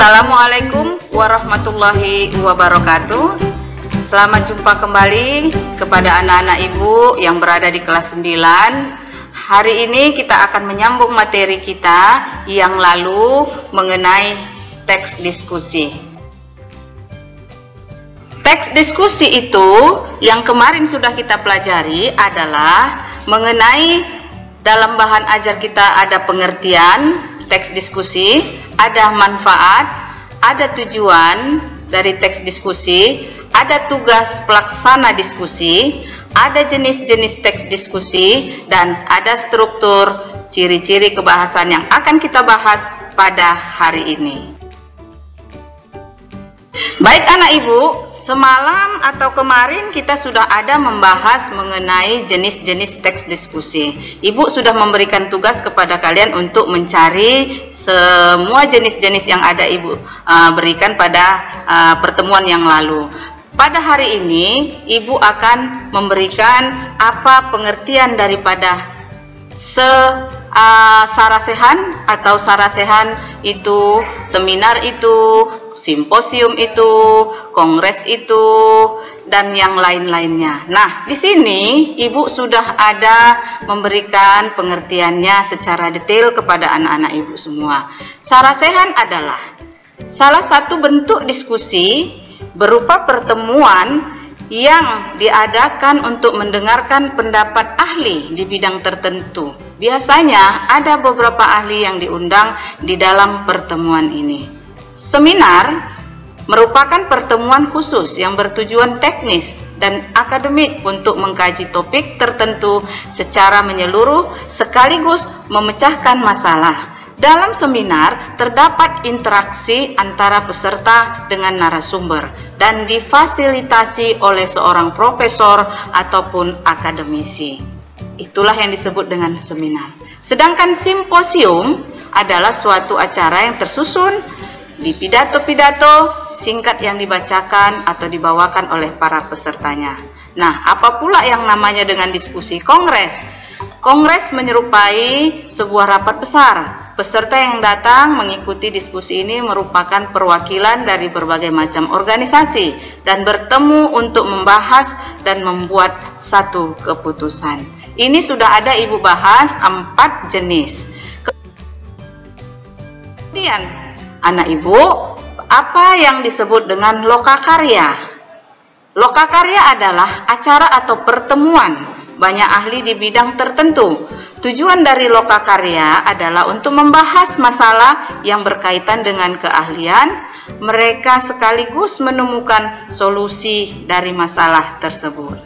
Assalamualaikum warahmatullahi wabarakatuh. Selamat jumpa kembali kepada anak-anak ibu yang berada di kelas 9. Hari ini kita akan menyambung materi kita yang lalu mengenai teks diskusi. Teks diskusi itu yang kemarin sudah kita pelajari adalah mengenai dalam bahan ajar kita ada pengertian teks diskusi, ada manfaat, ada tujuan dari teks diskusi, ada tugas pelaksana diskusi, ada jenis-jenis teks diskusi, dan ada struktur ciri-ciri kebahasan yang akan kita bahas pada hari ini. Baik anak ibu, semalam atau kemarin kita sudah ada membahas mengenai jenis-jenis teks diskusi. Ibu sudah memberikan tugas kepada kalian untuk mencari semua jenis-jenis yang ada ibu berikan pada pertemuan yang lalu. Pada hari ini ibu akan memberikan apa pengertian daripada sarasehan atau sarasehan itu, seminar itu, simposium itu, kongres itu, dan yang lain-lainnya. Nah, di sini ibu sudah ada memberikan pengertiannya secara detail kepada anak-anak ibu semua. Sarasehan adalah salah satu bentuk diskusi berupa pertemuan yang diadakan untuk mendengarkan pendapat ahli di bidang tertentu. Biasanya ada beberapa ahli yang diundang di dalam pertemuan ini. Seminar merupakan pertemuan khusus yang bertujuan teknis dan akademik untuk mengkaji topik tertentu secara menyeluruh sekaligus memecahkan masalah. Dalam seminar terdapat interaksi antara peserta dengan narasumber dan difasilitasi oleh seorang profesor ataupun akademisi. Itulah yang disebut dengan seminar. Sedangkan simposium adalah suatu acara yang tersusun di pidato-pidato singkat yang dibacakan atau dibawakan oleh para pesertanya. Nah, apa pula yang namanya dengan diskusi kongres? Kongres menyerupai sebuah rapat besar. Peserta yang datang mengikuti diskusi ini merupakan perwakilan dari berbagai macam organisasi dan bertemu untuk membahas dan membuat satu keputusan. Ini sudah ada ibu bahas 4 jenis. Kemudian anak ibu, apa yang disebut dengan lokakarya? Lokakarya adalah acara atau pertemuan banyak ahli di bidang tertentu. Tujuan dari lokakarya adalah untuk membahas masalah yang berkaitan dengan keahlian mereka sekaligus menemukan solusi dari masalah tersebut.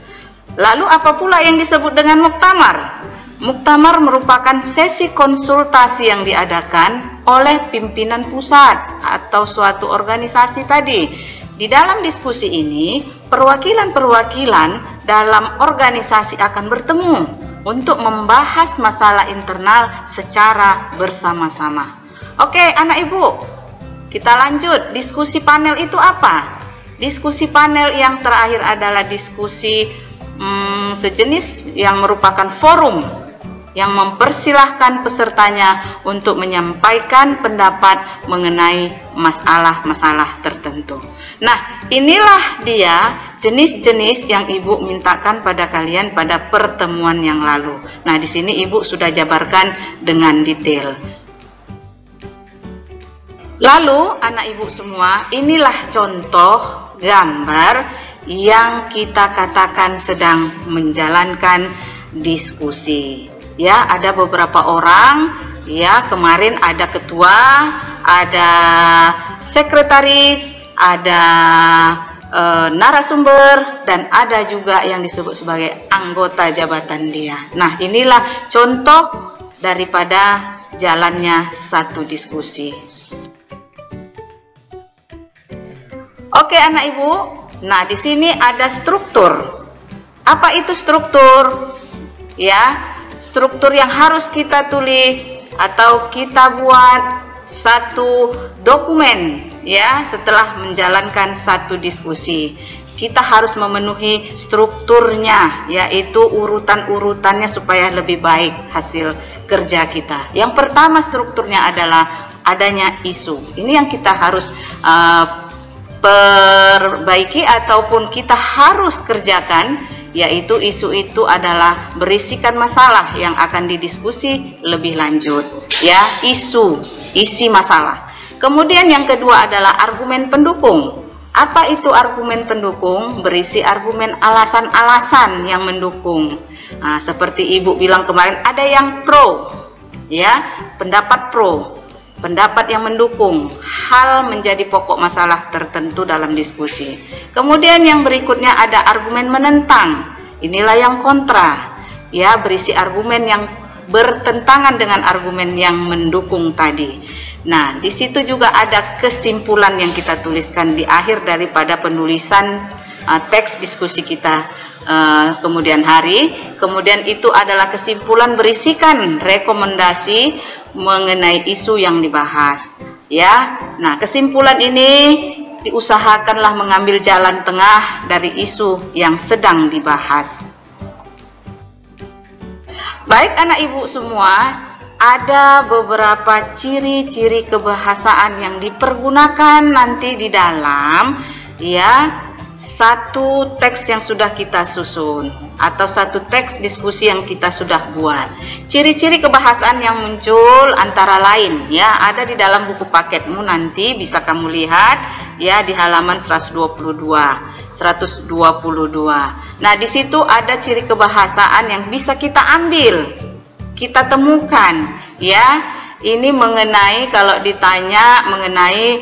Lalu apa pula yang disebut dengan muktamar? Muktamar merupakan sesi konsultasi yang diadakan oleh pimpinan pusat atau suatu organisasi tadi. Di dalam diskusi ini, perwakilan-perwakilan dalam organisasi akan bertemu untuk membahas masalah internal secara bersama-sama. Oke, anak ibu, kita lanjut. Diskusi panel itu apa? Diskusi panel yang terakhir adalah diskusi sejenis yang merupakan forum yang mempersilahkan pesertanya untuk menyampaikan pendapat mengenai masalah-masalah tertentu. Nah, inilah dia jenis-jenis yang ibu mintakan pada kalian pada pertemuan yang lalu. Nah, di sini ibu sudah jabarkan dengan detail. Lalu, anak ibu semua, inilah contoh gambar yang kita katakan sedang menjalankan diskusi. Ya, ada beberapa orang, ya, kemarin ada ketua, ada sekretaris, ada narasumber, dan ada juga yang disebut sebagai anggota jabatan dia. Nah, inilah contoh daripada jalannya satu diskusi. Oke, anak ibu. Nah, di sini ada struktur. Apa itu struktur? Ya, struktur yang harus kita tulis atau kita buat satu dokumen, ya, setelah menjalankan satu diskusi. Kita harus memenuhi strukturnya, yaitu urutan-urutannya supaya lebih baik hasil kerja kita. Yang pertama strukturnya adalah adanya isu. Ini yang kita harus perbaiki ataupun kita harus kerjakan, yaitu isu itu adalah berisikan masalah yang akan didiskusi lebih lanjut, ya, isu, isi masalah. Kemudian yang kedua adalah argumen pendukung. Apa itu argumen pendukung? Berisi argumen alasan-alasan yang mendukung. Nah, seperti Ibu bilang kemarin, ada yang pro, ya, pendapat pro, pendapat yang mendukung hal menjadi pokok masalah tertentu dalam diskusi. Kemudian yang berikutnya ada argumen menentang. Inilah yang kontra, ya, berisi argumen yang bertentangan dengan argumen yang mendukung tadi. Nah, di situ juga ada kesimpulan yang kita tuliskan di akhir daripada penulisan teks diskusi kita kemudian hari. Kemudian itu adalah kesimpulan berisikan rekomendasi mengenai isu yang dibahas, ya. Nah, kesimpulan ini diusahakanlah mengambil jalan tengah dari isu yang sedang dibahas. Baik anak ibu semua, ada beberapa ciri-ciri kebahasaan yang dipergunakan nanti di dalam, ya, satu teks yang sudah kita susun atau satu teks diskusi yang kita sudah buat. Ciri-ciri kebahasaan yang muncul antara lain, ya, ada di dalam buku paketmu, nanti bisa kamu lihat, ya, di halaman 122. Nah, di situ ada ciri kebahasaan yang bisa kita ambil, kita temukan, ya. Ini mengenai, kalau ditanya mengenai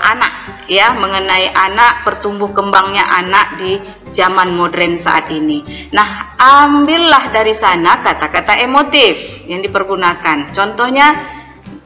anak, ya, mengenai anak, pertumbuh kembangnya anak di zaman modern saat ini. Nah, ambillah dari sana kata-kata emotif yang dipergunakan. Contohnya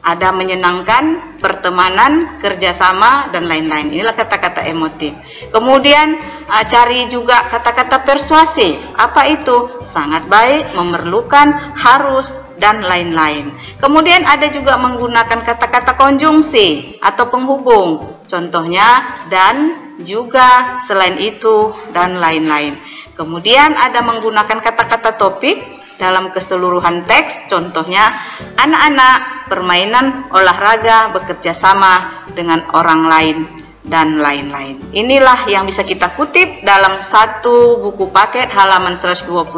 ada menyenangkan, pertemanan, kerjasama, dan lain-lain. Inilah kata-kata emotif. Kemudian cari juga kata-kata persuasif. Apa itu? Sangat baik, memerlukan, harus, dan lain-lain. Kemudian ada juga menggunakan kata-kata konjungsi atau penghubung. Contohnya dan, juga, selain itu, dan lain-lain. Kemudian ada menggunakan kata-kata topik dalam keseluruhan teks. Contohnya anak-anak, permainan, olahraga, bekerja sama dengan orang lain, dan lain-lain. Inilah yang bisa kita kutip dalam satu buku paket halaman 122,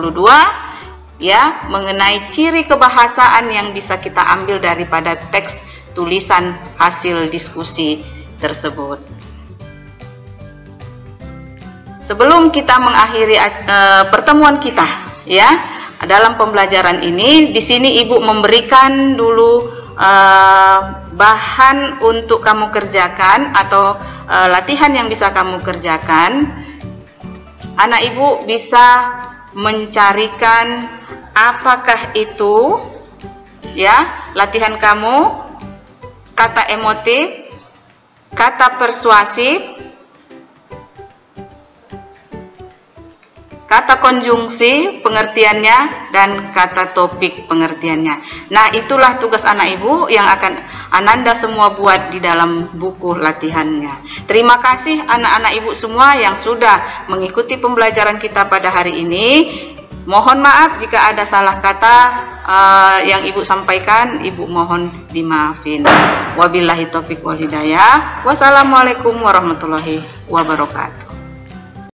ya, mengenai ciri kebahasaan yang bisa kita ambil daripada teks tulisan hasil diskusi tersebut. Sebelum kita mengakhiri pertemuan kita, ya, dalam pembelajaran ini, di sini Ibu memberikan dulu bahan untuk kamu kerjakan atau latihan yang bisa kamu kerjakan. Anak Ibu bisa mencarikan apakah itu, ya, latihan kamu, kata emotif, kata persuasif, kata konjungsi pengertiannya, dan kata topik pengertiannya. Nah, itulah tugas anak ibu yang akan Ananda semua buat di dalam buku latihannya. Terima kasih anak-anak ibu semua yang sudah mengikuti pembelajaran kita pada hari ini. Mohon maaf jika ada salah kata yang ibu sampaikan, ibu mohon dimaafin. Wabillahi taufiq wal hidayah. Wassalamualaikum warahmatullahi wabarakatuh.